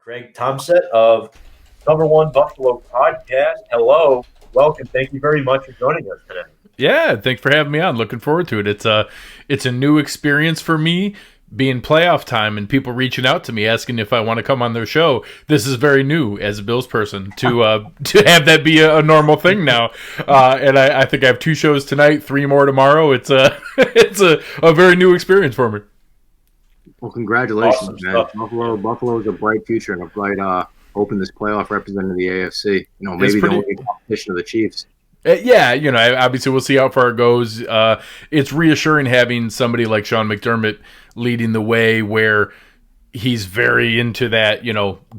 Greg Tompsett of Cover One Buffalo Podcast. Hello, welcome. Thank you very much for joining us today. Yeah, thanks for having me on. Looking forward to it. It's a new experience for me being playoff time and people reaching out to me asking if I want to come on their show. This is very new as a Bills person to have that be a normal thing now. And I think I have 2 shows tonight, 3 more tomorrow. It's a it's a very new experience for me. Well, congratulations, Awesome man. stuff. Buffalo is a bright future and a bright open this playoff representing the AFC. Maybe the only competition of the Chiefs. Yeah, obviously we'll see how far it goes. It's reassuring having somebody like Sean McDermott leading the way where he's very into that,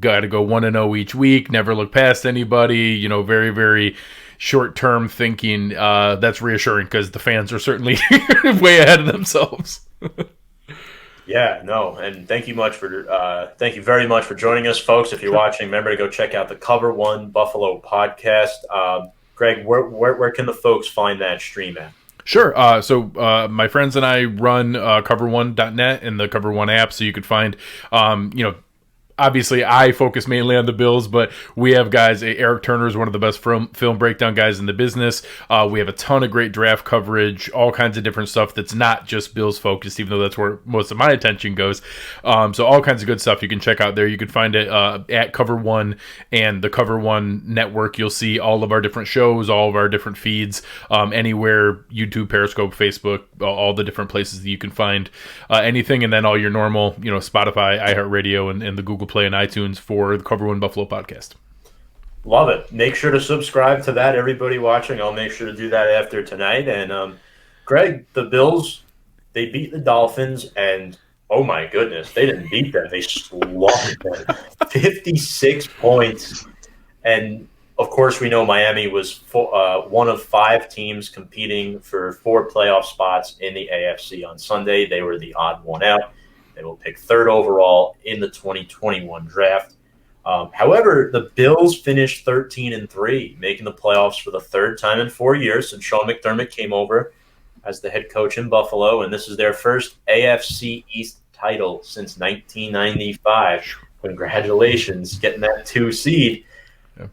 got to go 1-0 each week, never look past anybody, very, very short-term thinking. That's reassuring because the fans are certainly way ahead of themselves. Yeah, no, and thank you very much for joining us, folks. If you're watching, remember to go check out the Cover One Buffalo podcast. Greg, where can the folks find that stream at? Sure. So my friends and I run cover1.net and the Cover One app, so you could find, obviously I focus mainly on the Bills, but we have guys. Eric Turner is one of the best film breakdown guys in the business. We have a ton of great draft coverage, all kinds of different stuff that's not just Bills focused, even though that's where most of my attention goes. So all kinds of good stuff you can check out there. You can find it at Cover One and the Cover One network. You'll see all of our different shows, all of our different feeds, anywhere, YouTube, Periscope, Facebook, all the different places that you can find anything, and then all your normal, Spotify, iHeartRadio, and the Google Play and iTunes for the Cover One Buffalo podcast. Love it. Make sure to subscribe to that, everybody watching. I'll make sure to do that after tonight. And Greg, the Bills, they beat the Dolphins, and oh my goodness, they didn't beat them. They slaughtered them. 56 points. And of course, we know Miami was one of 5 teams competing for 4 playoff spots in the AFC on Sunday. They were the odd one out. They will pick 3rd overall in the 2021 draft. However, the Bills finished 13-3, making the playoffs for the 3rd time in 4 years since Sean McDermott came over as the head coach in Buffalo, and this is their first AFC East title since 1995. Congratulations, getting that 2 seed. Yeah.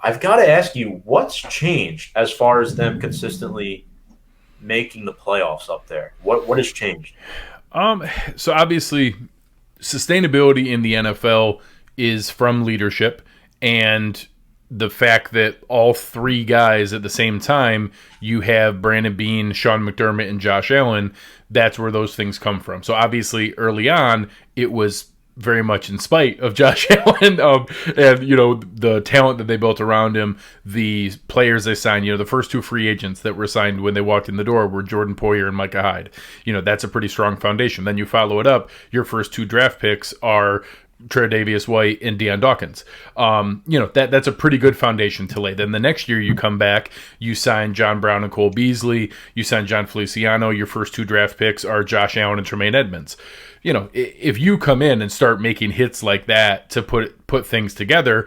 I've got to ask you, what's changed as far as them consistently making the playoffs up there? What has changed? So obviously sustainability in the NFL is from leadership, and the fact that all 3 guys at the same time, you have Brandon Beane, Sean McDermott, and Josh Allen, that's where those things come from. So obviously early on, it was very much in spite of Josh Allen and, the talent that they built around him, the players they signed. The first 2 free agents that were signed when they walked in the door were Jordan Poyer and Micah Hyde. That's a pretty strong foundation. Then you follow it up. Your first 2 draft picks are Tre'Davious White and Deion Dawkins. That's a pretty good foundation to lay. Then the next year you come back, you sign John Brown and Cole Beasley, you sign John Feliciano. Your first 2 draft picks are Josh Allen and Tremaine Edmonds. If you come in and start making hits like that to put things together,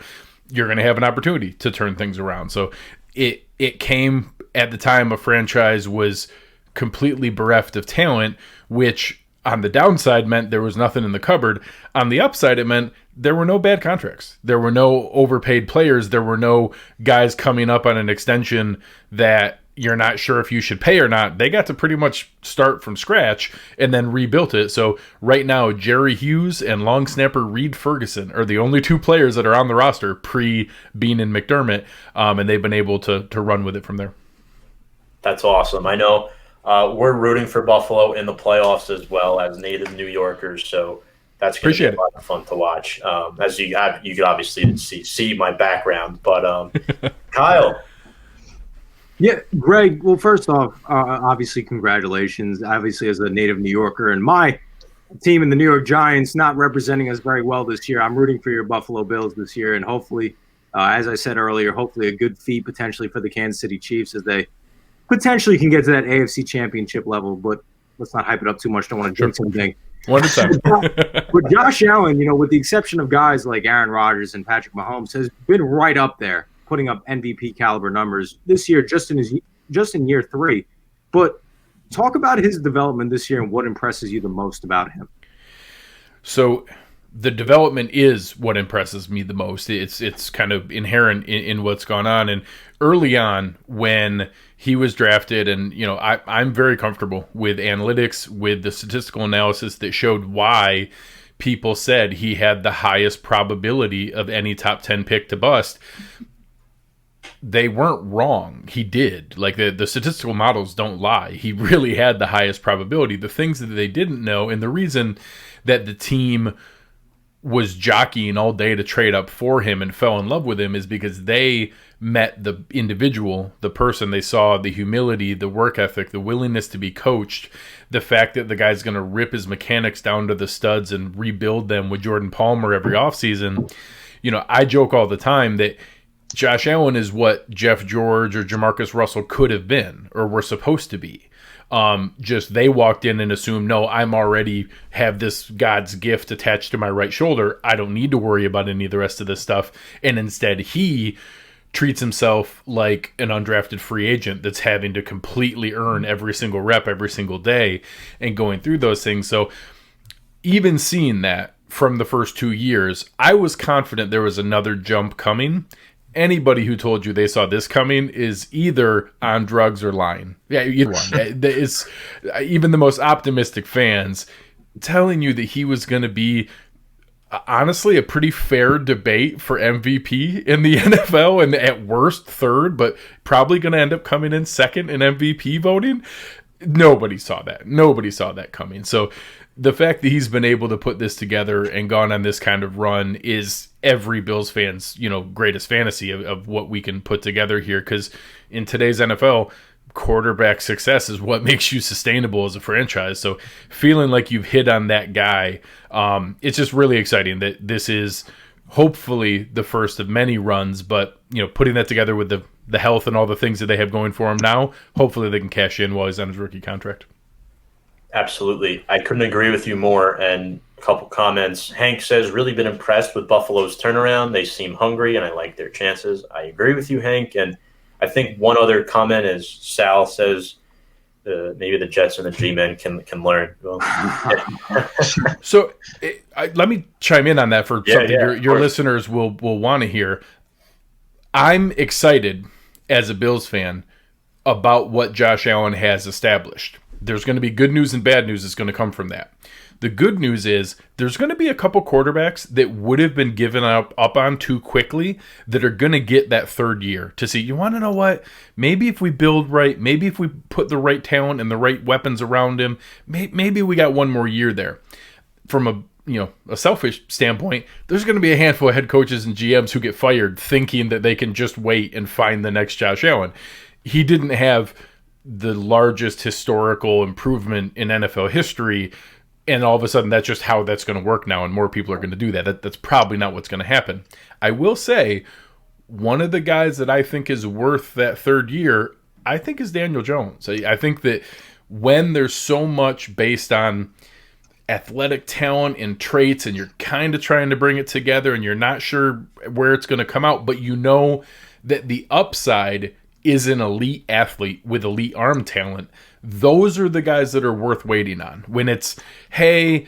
you're going to have an opportunity to turn things around. So it came at the time a franchise was completely bereft of talent, which on the downside meant there was nothing in the cupboard. On the upside, it meant there were no bad contracts. There were no overpaid players. There were no guys coming up on an extension that you're not sure if you should pay or not. They got to pretty much start from scratch and then rebuilt it. So right now, Jerry Hughes and long snapper Reed Ferguson are the only 2 players that are on the roster pre-Beane and McDermott, and they've been able to run with it from there. That's awesome. I know we're rooting for Buffalo in the playoffs as well as native New Yorkers, so that's going to be a lot of fun to watch. As you could obviously see my background, but Kyle. Yeah, Greg, well, first off, obviously, congratulations. Obviously, as a native New Yorker, and my team in the New York Giants not representing us very well this year, I'm rooting for your Buffalo Bills this year, and hopefully, as I said earlier, hopefully a good feat potentially for the Kansas City Chiefs as they potentially can get to that AFC championship level, but let's not hype it up too much. Don't want to jinx anything. One at a time. But Josh Allen, with the exception of guys like Aaron Rodgers and Patrick Mahomes, has been right up there, putting up MVP caliber numbers this year, just in year 3. But talk about his development this year and what impresses you the most about him. So the development is what impresses me the most. It's kind of inherent in what's gone on. And early on, when he was drafted, and I'm very comfortable with analytics, with the statistical analysis that showed why people said he had the highest probability of any top 10 pick to bust. They weren't wrong. He did. Like, the statistical models don't lie. He really had the highest probability. The things that they didn't know, and the reason that the team was jockeying all day to trade up for him and fell in love with him, is because they met the individual, the person. They saw the humility, the work ethic, the willingness to be coached, the fact that the guy's going to rip his mechanics down to the studs and rebuild them with Jordan Palmer every offseason. I joke all the time that Josh Allen is what Jeff George or Jamarcus Russell could have been or were supposed to be. Just they walked in and assumed, no, I'm already have this God's gift attached to my right shoulder. I don't need to worry about any of the rest of this stuff. And instead he treats himself like an undrafted free agent that's having to completely earn every single rep every single day and going through those things. So even seeing that from the first 2 years, I was confident there was another jump coming. Anybody who told you they saw this coming is either on drugs or lying. Yeah, either one. It's even the most optimistic fans telling you that he was going to be, honestly, a pretty fair debate for MVP in the NFL, and at worst third, but probably going to end up coming in second in MVP voting. Nobody saw that. Nobody saw that coming. So the fact that he's been able to put this together and gone on this kind of run is every Bills fan's, greatest fantasy of what we can put together here. Because in today's NFL, quarterback success is what makes you sustainable as a franchise. So feeling like you've hit on that guy, it's just really exciting that this is hopefully the first of many runs. But, putting that together with the health and all the things that they have going for him now, hopefully they can cash in while he's on his rookie contract. Absolutely. I couldn't agree with you more. And a couple comments. Hank says, really been impressed with Buffalo's turnaround. They seem hungry, and I like their chances. I agree with you, Hank. And I think one other comment is Sal says maybe the Jets and the G-men can learn. Well, So let me chime in on that for something your listeners will want to hear. I'm excited as a Bills fan about what Josh Allen has established. There's going to be good news and bad news that's going to come from that. The good news is there's going to be a couple quarterbacks that would have been given up on too quickly that are going to get that third year to see, you want to know what? Maybe if we build right, maybe if we put the right talent and the right weapons around him, maybe we got one more year there. From a selfish standpoint, there's going to be a handful of head coaches and GMs who get fired thinking that they can just wait and find the next Josh Allen. He didn't have the largest historical improvement in NFL history, and all of a sudden that's just how that's going to work now, and more people are going to do that. That's probably not what's going to happen. I will say one of the guys that I think is worth that third year, I think, is Daniel Jones. I think that when there's so much based on athletic talent and traits, and you're kind of trying to bring it together and you're not sure where it's going to come out, but that the upside is an elite athlete with elite arm talent, those are the guys that are worth waiting on. When it's, hey,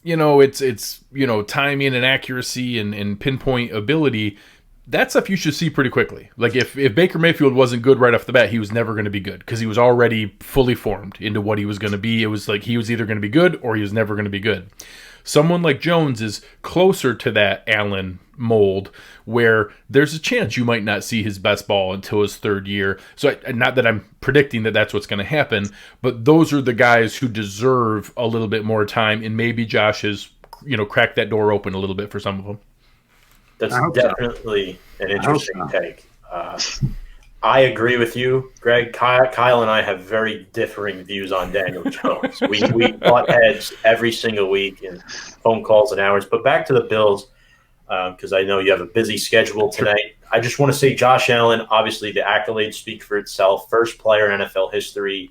it's timing and accuracy and pinpoint ability, that stuff you should see pretty quickly. Like if Baker Mayfield wasn't good right off the bat, he was never going to be good because he was already fully formed into what he was going to be. It was like he was either going to be good or he was never going to be good. Someone like Jones is closer to that Allen mold where there's a chance you might not see his best ball until his third year. So not that I'm predicting that that's what's going to happen, but those are the guys who deserve a little bit more time, and maybe Josh has cracked that door open a little bit for some of them. That's definitely an interesting take. I agree with you, Greg. Kyle and I have very differing views on Daniel Jones. We butt heads every single week in phone calls and hours. But back to the Bills, because I know you have a busy schedule tonight. I just want to say Josh Allen, obviously the accolades speak for itself. First player in NFL history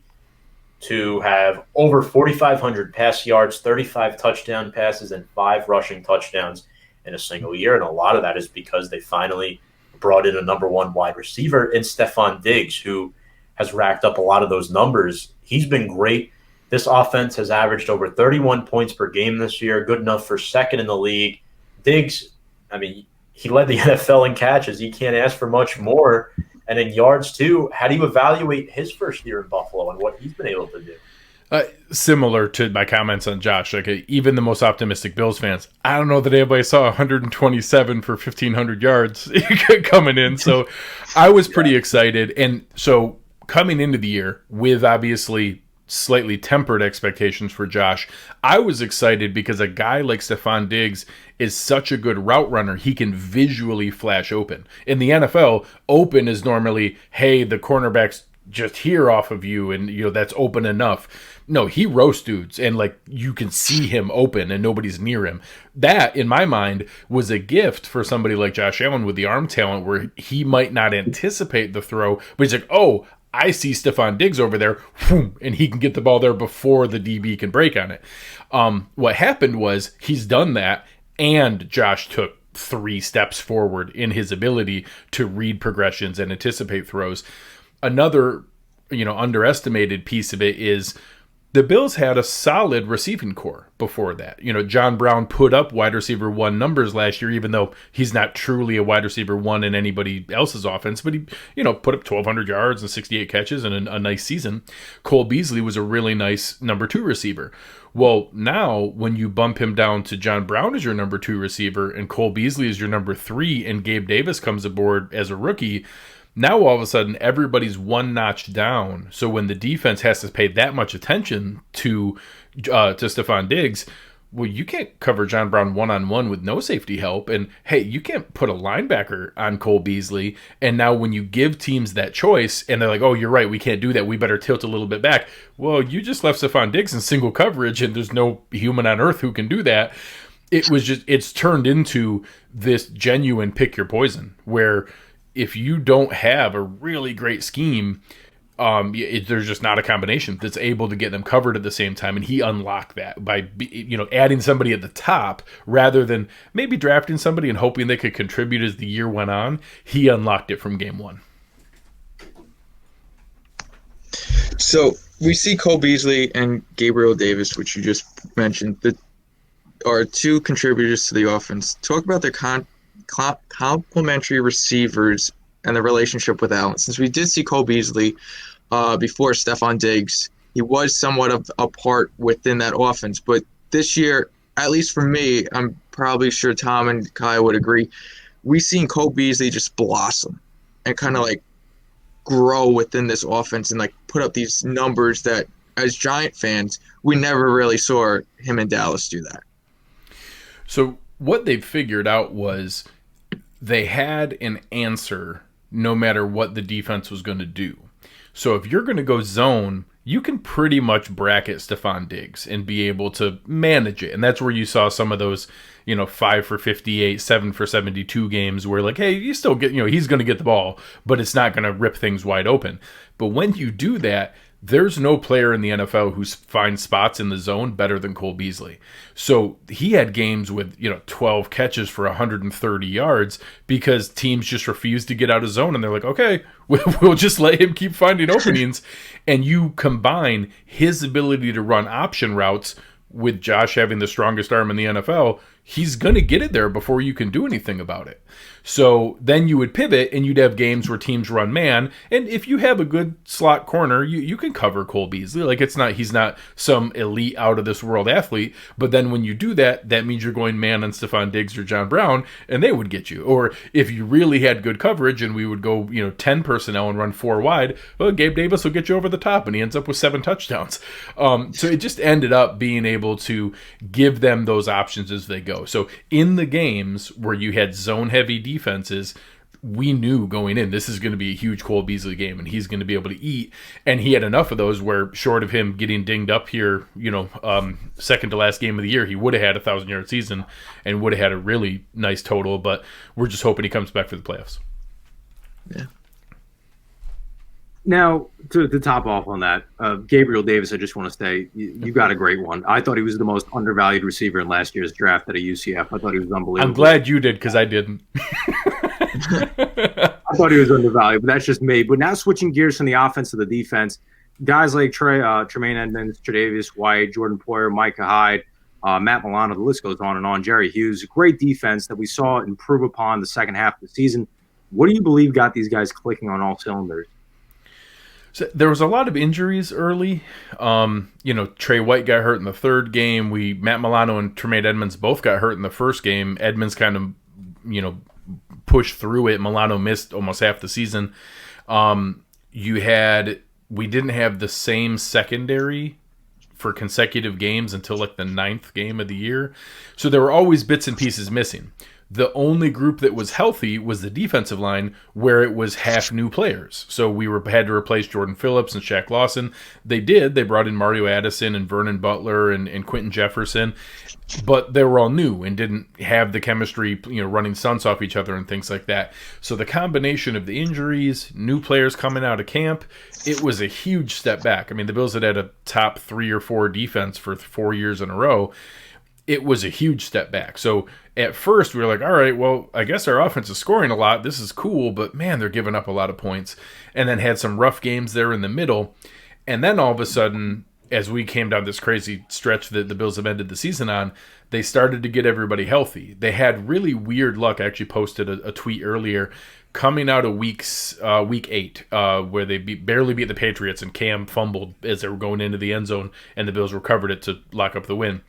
to have over 4,500 pass yards, 35 touchdown passes, and 5 rushing touchdowns in a single year. And a lot of that is because they finally brought in a number one wide receiver in Stephon Diggs, who has racked up a lot of those numbers. He's been great. This offense has averaged over 31 points per game this year, good enough for second in the league. Diggs, I mean, he led the NFL in catches. You can't ask for much more. And in yards, too, how do you evaluate his first year in Buffalo and what he's been able to do? Similar to my comments on Josh, like even the most optimistic Bills fans, I don't know that anybody saw 127 for 1,500 yards coming in. So I was pretty excited. And so coming into the year with obviously slightly tempered expectations for Josh, I was excited because a guy like Stephon Diggs is such a good route runner. He can visually flash open. In the NFL, open is normally, hey, the cornerback's just here off of you and that's open enough. No, he roasts dudes and like you can see him open and nobody's near him. That in my mind was a gift for somebody like Josh Allen with the arm talent where he might not anticipate the throw, but he's like, oh, I see Stephon Diggs over there, and he can get the ball there before the DB can break on it. What happened was he's done that, and Josh took 3 steps forward in his ability to read progressions and anticipate throws. Another, underestimated piece of it is the Bills had a solid receiving core before that. John Brown put up wide receiver 1 numbers last year, even though he's not truly a wide receiver 1 in anybody else's offense, but he, put up 1,200 yards and 68 catches and a nice season. Cole Beasley was a really nice number 2 receiver. Well, now when you bump him down to John Brown as your number 2 receiver and Cole Beasley is your number 3 and Gabe Davis comes aboard as a rookie, now all of a sudden everybody's one notch down. So when the defense has to pay that much attention to Stephon Diggs, well, you can't cover John Brown one-on-one with no safety help. And hey, you can't put a linebacker on Cole Beasley. And now when you give teams that choice and they're like, oh, you're right, we can't do that, we better tilt a little bit back. Well, you just left Stephon Diggs in single coverage and there's no human on earth who can do that. It's turned into this genuine pick your poison where if you don't have a really great scheme, there's just not a combination that's able to get them covered at the same time. And he unlocked that by, adding somebody at the top rather than maybe drafting somebody and hoping they could contribute as the year went on. He unlocked it from game 1. So we see Cole Beasley and Gabriel Davis, which you just mentioned, that are 2 contributors to the offense. Talk about their complementary receivers and the relationship with Allen. Since we did see Cole Beasley before Stephon Diggs, he was somewhat of a part within that offense. But this year, at least for me, I'm probably sure Tom and Kai would agree, we've seen Cole Beasley just blossom and kind of like grow within this offense and like put up these numbers that as Giant fans, we never really saw him in Dallas do that. So what they figured out was they had an answer no matter what the defense was going to do. So if you're going to go zone, you can pretty much bracket Stephon Diggs and be able to manage it. And that's where you saw some of those, 5 for 58, 7 for 72 games where like, hey, you still get, he's going to get the ball, but it's not going to rip things wide open. But when you do that, there's no player in the NFL who finds spots in the zone better than Cole Beasley. So he had games with 12 catches for 130 yards because teams just refused to get out of zone, and they're like, okay, we'll just let him keep finding openings. And you combine his ability to run option routes with Josh having the strongest arm in the NFL, he's going to get it there before you can do anything about it. So then you would pivot and you'd have games where teams run man. And if you have a good slot corner, you can cover Cole Beasley. Like he's not some elite out of this world athlete. But then when you do that, that means you're going man on Stephon Diggs or John Brown and they would get you. Or if you really had good coverage and we would go, 10 personnel and run 4 wide, well, Gabe Davis will get you over the top and he ends up with 7 touchdowns. So it just ended up being able to give them those options as they go. So in the games where you had zone heavy defenses, we knew going in this is going to be a huge Cole Beasley game and he's going to be able to eat. And he had enough of those where short of him getting dinged up here, second to last game of the year, he would have had a 1,000-yard season and would have had a really nice total. But we're just hoping he comes back for the playoffs. Yeah. Now, to top off on that, Gabriel Davis, I just want to say, you got a great one. I thought he was the most undervalued receiver in last year's draft at a UCF. I thought he was unbelievable. I'm glad you did because I didn't. I thought he was undervalued, but that's just me. But now switching gears from the offense to the defense, guys like Tremaine Edmonds, Tre'Davious White, Jordan Poyer, Micah Hyde, Matt Milano, the list goes on and on. Jerry Hughes, great defense that we saw improve upon the second half of the season. What do you believe got these guys clicking on all cylinders? So there was a lot of injuries early. Trey White got hurt in the third game. Matt Milano and Tremaine Edmonds both got hurt in the first game. Edmonds kind of, pushed through it. Milano missed almost half the season. We didn't have the same secondary for consecutive games until like the 9th game of the year. So there were always bits and pieces missing. The only group that was healthy was the defensive line, where it was half new players. So had to replace Jordan Phillips and Shaq Lawson. They did. They brought in Mario Addison and Vernon Butler and Quentin Jefferson, but they were all new and didn't have the chemistry, running stunts off each other and things like that. So the combination of the injuries, new players coming out of camp, it was a huge step back. I mean, the Bills had a top 3 or 4 defense for 4 years in a row. It was a huge step back. So at first we were like, all right, well, I guess our offense is scoring a lot. This is cool, but man, they're giving up a lot of points. And then had some rough games there in the middle. And then all of a sudden, as we came down this crazy stretch that the Bills have ended the season on, they started to get everybody healthy. They had really weird luck. I actually posted a tweet earlier coming out of week 8, where they barely beat the Patriots and Cam fumbled as they were going into the end zone and the Bills recovered it to lock up the win.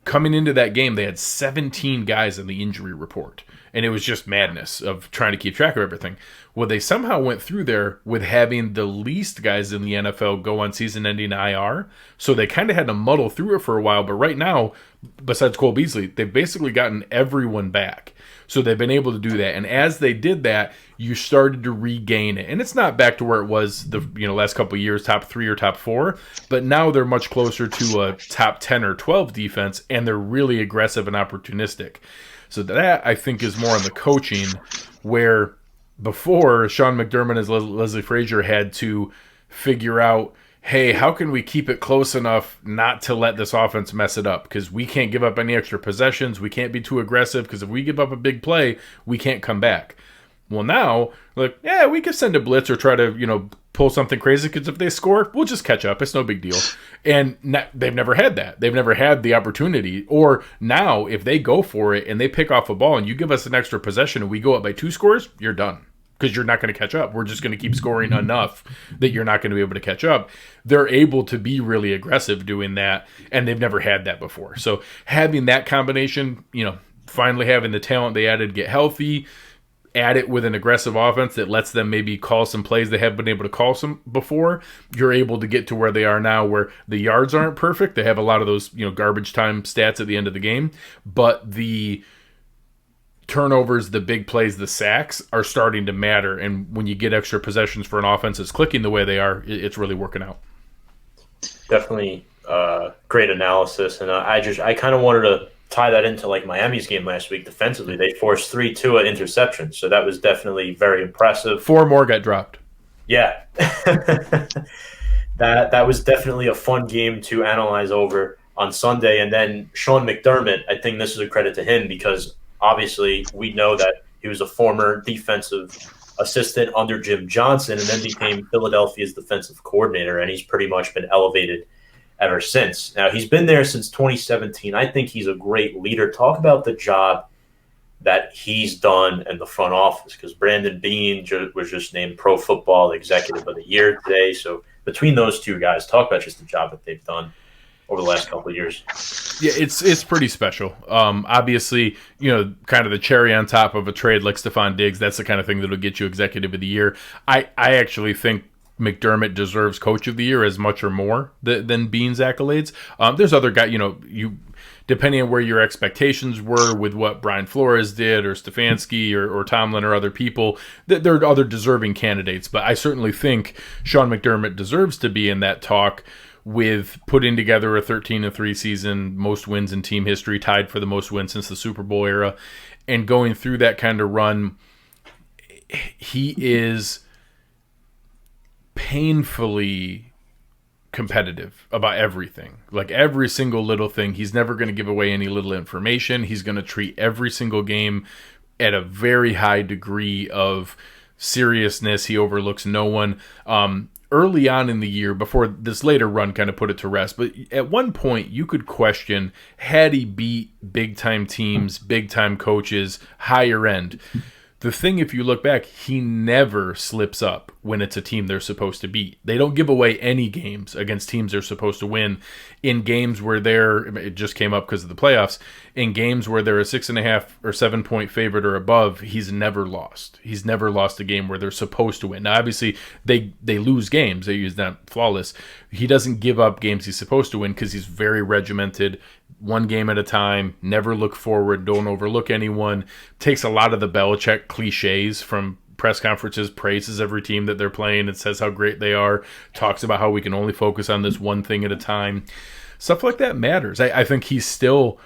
Coming into that game, they had 17 guys in the injury report, and it was just madness of trying to keep track of everything. Well, they somehow went through there with having the least guys in the NFL go on season-ending IR, so they kind of had to muddle through it for a while, but right now, besides Cole Beasley, they've basically gotten everyone back. So they've been able to do that, and as they did that, you started to regain it. And it's not back to where it was the last couple of years, top 3 or top 4, but now they're much closer to a top 10 or 12 defense, and they're really aggressive and opportunistic. So that, I think, is more on the coaching, where before Sean McDermott and Leslie Frazier had to figure out, hey, how can we keep it close enough not to let this offense mess it up? Because we can't give up any extra possessions. We can't be too aggressive, because if we give up a big play, we can't come back. Well, now, we could send a blitz or try to, pull something crazy, because if they score, we'll just catch up. It's no big deal. And they've never had that. They've never had the opportunity. Or now, if they go for it and they pick off a ball and you give us an extra possession and we go up by 2 scores, you're done. Because you're not going to catch up. We're just going to keep scoring enough that you're not going to be able to catch up. They're able to be really aggressive doing that, and they've never had that before. So having that combination, finally having the talent they added get healthy, add it with an aggressive offense that lets them maybe call some plays they haven't been able to call some before, you're able to get to where they are now, where the yards aren't perfect. They have a lot of those, garbage time stats at the end of the game, but the turnovers, the big plays, the sacks are starting to matter. And when you get extra possessions for an offense that's clicking the way they are, it's really working out. Definitely great analysis. And I kind of wanted to tie that into like Miami's game last week defensively. They forced 3 Tua interceptions. So that was definitely very impressive. 4 more got dropped. Yeah. that was definitely a fun game to analyze over on Sunday. And then Sean McDermott, I think this is a credit to him, because obviously we know that he was a former defensive assistant under Jim Johnson and then became Philadelphia's defensive coordinator, and he's pretty much been elevated ever since. Now, he's been there since 2017. I think he's a great leader. Talk about the job that he's done in the front office, because Brandon Beane was just named Pro Football Executive of the Year today. So between those two guys, talk about just the job that they've done over the last couple of years. Yeah, it's pretty special. Obviously, kind of the cherry on top of a trade like Stephon Diggs, that's the kind of thing that'll get you Executive of the Year. I actually think McDermott deserves Coach of the Year as much or more than Beane's accolades. There's other guys, you depending on where your expectations were with what Brian Flores did or Stefanski or Tomlin or other people, there are other deserving candidates. But I certainly think Sean McDermott deserves to be in that talk, with putting together a 13-3 season, most wins in team history, tied for the most wins since the Super Bowl era, and going through that kind of run. He is painfully competitive about everything, like every single little thing. He's never going to give away any little information. He's going to treat every single game at a very high degree of seriousness. He overlooks no one. early on in the year, before this later run kind of put it to rest, but at one point you could question, had he beat big-time teams, big-time coaches, higher end? The thing, if you look back, he never slips up when it's a team they're supposed to beat. They don't give away any games against teams they're supposed to win. In games where it just came up because of the playoffs, in games where they're a 6.5 or 7 point favorite or above, he's never lost. He's never lost a game where they're supposed to win. Now, obviously, they lose games. They use that flawless. He doesn't give up games he's supposed to win because he's very regimented, one game at a time, never look forward, don't overlook anyone. Takes a lot of the Belichick cliches from press conferences, praises every team that they're playing and says how great they are, talks about how we can only focus on this one thing at a time. Stuff like that matters. I think he's still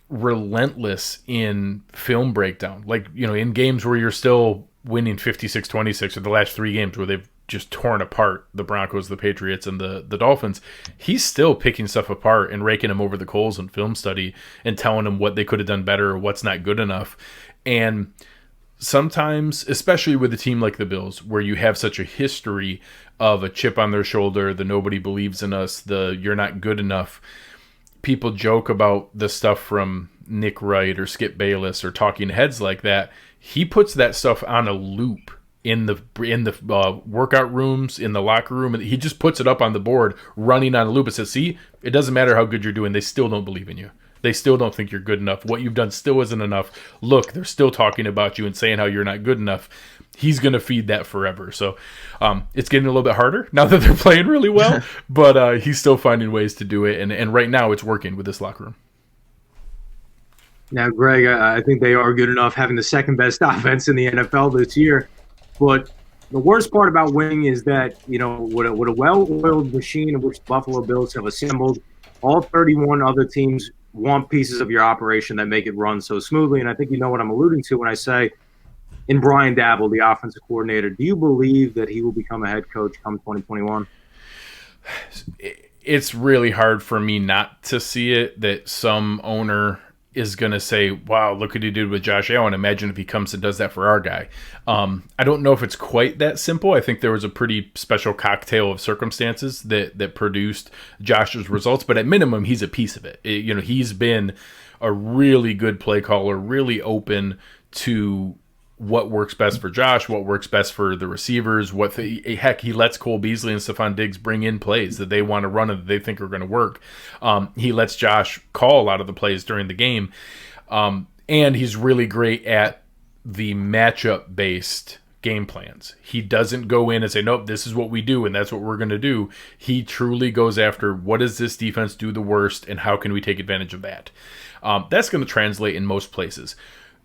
relentless in film breakdown. Like, in games where you're still winning 56-26, or the last 3 games where they've just torn apart the Broncos, the Patriots, and the Dolphins, he's still picking stuff apart and raking them over the coals in film study and telling them what they could have done better or what's not good enough. And sometimes, especially with a team like the Bills, where you have such a history of a chip on their shoulder, the nobody believes in us, the you're not good enough, people joke about the stuff from Nick Wright or Skip Bayless or talking heads like that. He puts that stuff on a loop in the workout rooms, in the locker room, and he just puts it up on the board, running on a loop. It says, see, it doesn't matter how good you're doing. They still don't believe in you. They still don't think you're good enough. What you've done still isn't enough. Look, they're still talking about you and saying how you're not good enough. He's going to feed that forever. So it's getting a little bit harder now that they're playing really well, but he's still finding ways to do it. And right now it's working with this locker room. Now, Greg, I think they are good enough, having the second best offense in the NFL this year. But the worst part about winning is that, with a well-oiled machine of which the Buffalo Bills have assembled, all 31 other teams want pieces of your operation that make it run so smoothly. And I think you know what I'm alluding to when I say, in Brian Daboll, the offensive coordinator, do you believe that he will become a head coach come 2021? It's really hard for me not to see it, that some owner is going to say, wow, look what he did with Josh Allen. Imagine if he comes and does that for our guy. I don't know if it's quite that simple. I think there was a pretty special cocktail of circumstances that produced Josh's results, but at minimum, he's a piece of it. He's been a really good play caller, really open to what works best for Josh, what works best for the receivers, heck, he lets Cole Beasley and Stephon Diggs bring in plays that they want to run and that they think are going to work. He lets Josh call a lot of the plays during the game. And he's really great at the matchup-based game plans. He doesn't go in and say, nope, this is what we do and that's what we're going to do. He truly goes after, what does this defense do the worst and how can we take advantage of that? That's going to translate in most places.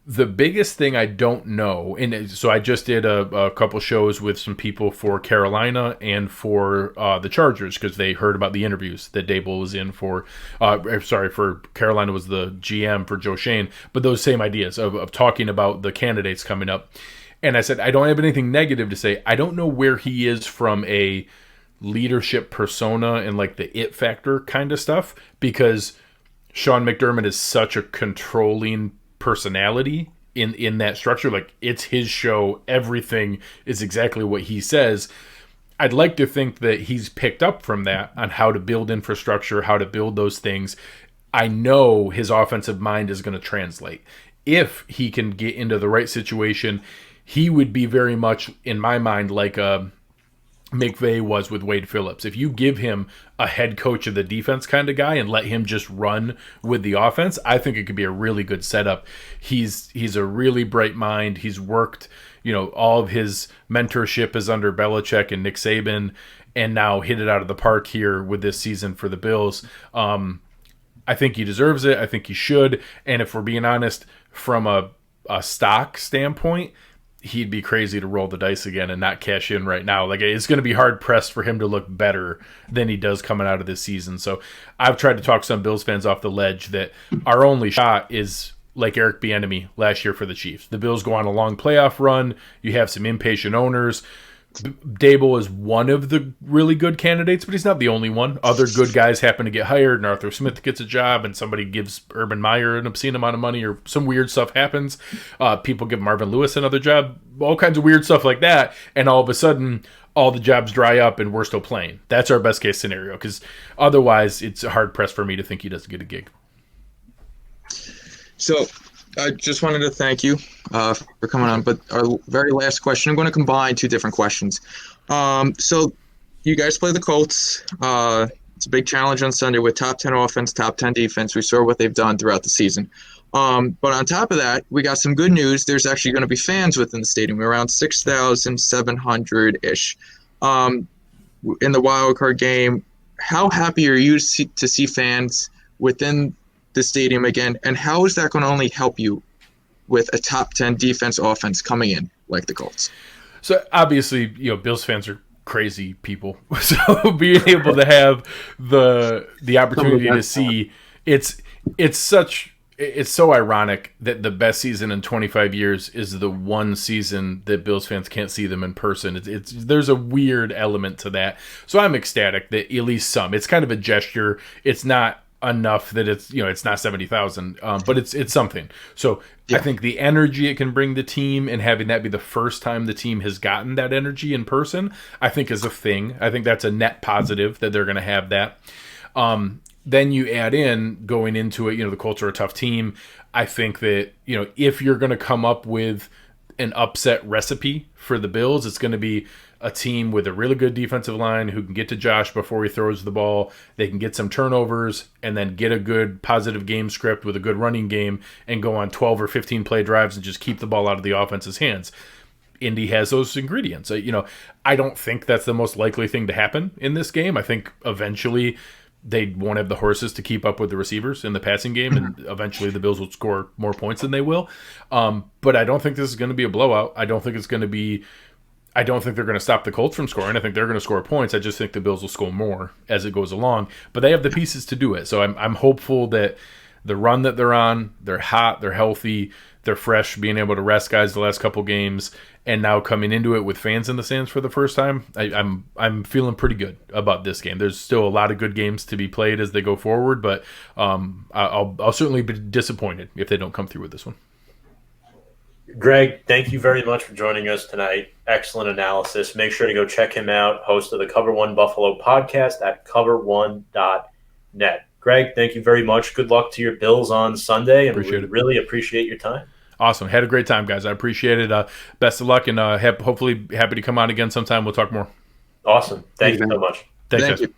The biggest thing I don't know, and so I just did a couple shows with some people for Carolina and for the Chargers because they heard about the interviews that Daboll was in for. For Carolina was the GM for Joe Shane, but those same ideas of talking about the candidates coming up. And I said, I don't have anything negative to say. I don't know where he is from a leadership persona and like the it factor kind of stuff, because Sean McDermott is such a controlling personality in that structure. Like, it's his show, everything is exactly what he says. I'd like to think that he's picked up from that on how to build infrastructure, how to build those things. I know his offensive mind is going to translate. If he can get into the right situation, he would be very much, in my mind, like a McVay was with Wade Phillips. If you give him a head coach of the defense kind of guy and let him just run with the offense, I think it could be a really good setup. He's a really bright mind. He's worked, all of his mentorship is under Belichick and Nick Saban, and now hit it out of the park here with this season for the Bills. I think he deserves it. I think he should. And if we're being honest, from a stock standpoint, he'd be crazy to roll the dice again and not cash in right now. Like, it's going to be hard pressed for him to look better than he does coming out of this season. So I've tried to talk some Bills fans off the ledge that our only shot is like Eric Bieniemy last year for the Chiefs. The Bills go on a long playoff run. You have some impatient owners. Daboll is one of the really good candidates, but he's not the only one. Other good guys happen to get hired, and Arthur Smith gets a job, and somebody gives Urban Meyer an obscene amount of money, or some weird stuff happens. People give Marvin Lewis another job, all kinds of weird stuff like that, and all of a sudden, all the jobs dry up and we're still playing. That's our best case scenario, because otherwise it's hard pressed for me to think he doesn't get a gig. So I just wanted to thank you for coming on. But our very last question, I'm going to combine two different questions. So you guys play the Colts. It's a big challenge on Sunday with top 10 offense, top 10 defense. We saw what they've done throughout the season. But on top of that, we got some good news. There's actually going to be fans within the stadium, around 6,700-ish. In the wild card game, how happy are you to see fans within the stadium again, and how is that going to only help you with a top 10 defense offense coming in like the Colts? So obviously, Bills fans are crazy people. So being able to have the opportunity to see, it's so ironic that the best season in 25 years is the one season that Bills fans can't see them in person. There's a weird element to that. So I'm ecstatic that at least some. It's kind of a gesture. It's not enough that it's not 70,000, but it's something. So yeah. I think the energy it can bring the team, and having that be the first time the team has gotten that energy in person, I think is a thing. I think that's a net positive that they're going to have that. Then you add in going into it, the Colts are a tough team. I think that, if you're going to come up with an upset recipe for the Bills, it's going to be a team with a really good defensive line who can get to Josh before he throws the ball. They can get some turnovers and then get a good positive game script with a good running game and go on 12 or 15 play drives and just keep the ball out of the offense's hands. Indy has those ingredients. I don't think that's the most likely thing to happen in this game. I think eventually they won't have the horses to keep up with the receivers in the passing game, and eventually the Bills will score more points than they will. But I don't think this is going to be a blowout. I don't think they're going to stop the Colts from scoring. I think they're going to score points. I just think the Bills will score more as it goes along. But they have the pieces to do it. So I'm hopeful that the run that they're on, they're hot, they're healthy, they're fresh, being able to rest guys the last couple games, and now coming into it with fans in the stands for the first time. I'm feeling pretty good about this game. There's still a lot of good games to be played as they go forward, but I'll certainly be disappointed if they don't come through with this one. Greg, thank you very much for joining us tonight. Excellent analysis. Make sure to go check him out, host of the Cover One Buffalo podcast at cover1.net. Greg, thank you very much. Good luck to your Bills on Sunday, and we really appreciate your time. Awesome. Had a great time, guys. I appreciate it. Best of luck, and hopefully happy to come on again sometime. We'll talk more. Awesome. Thank you so much. Thank you.